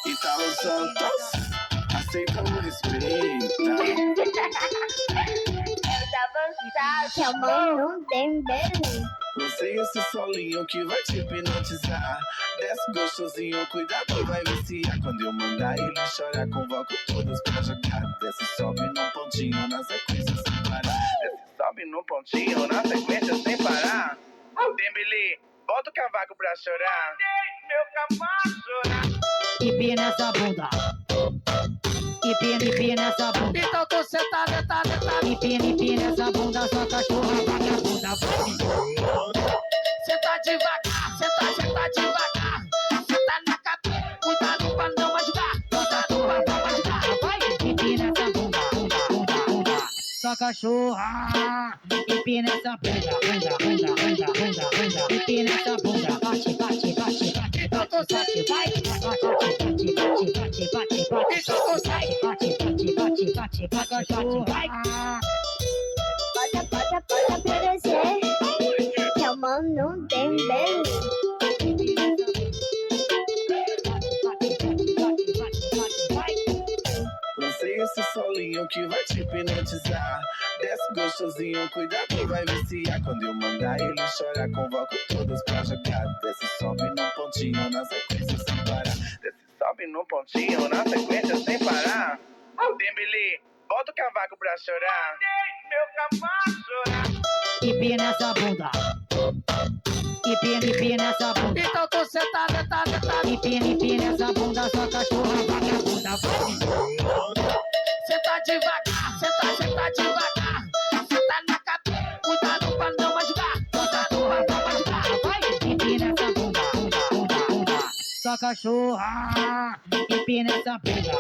Hytalo Santos, aceita o respeito. Que a mão não tem beijo. Você e esse solinho que vai te hipnotizar. Desce gostosinho, cuidado, vai viciar. Quando eu mandar ele chorar, convoco todas pra jogar. Desce, sobe num pontinho na sequência sem parar. Desce, sobe num pontinho na sequência sem parar. Dembele, bota o cavaco pra chorar. Meu cavaco chorar. Empina essa bunda. Empina essa bunda. Então tô sentado. Empina essa bunda, sua cachorra vagabunda. Senta devagar. Senta na cabeça. Cuidado pra não machucar. Sua cachorra vai machucar. Vai, empina essa bunda. Sua cachorra. Empina essa bunda. Empina essa bunda. Bate. Então tô sentado. Vai. Então tô sentado. Bate. Cachorro. Vai. Bota oferecer. Que a mão não tem beijo. Você e esse solinho que vai te hipnotizar. Desce gostosinho, cuidado, vai viciar. Quando eu mandar ele chorar, convoco todas pra jogar. Desce, sobe num pontinho na sequência sem parar. Desce, sobe num pontinho na sequência sem parar. Dembele, bota o cavaco pra chorar. Meu cavaco chorar. Empina essa bunda. Empina essa bunda. Então tô sentado. Empina essa bunda, sua cachorra vagabunda. Senta devagar. Senta na cabeça. Cuidado pra não machucar. Sua cachorra vai machucar. Vai, empina essa bunda. Sua cachorra. Empina essa bunda.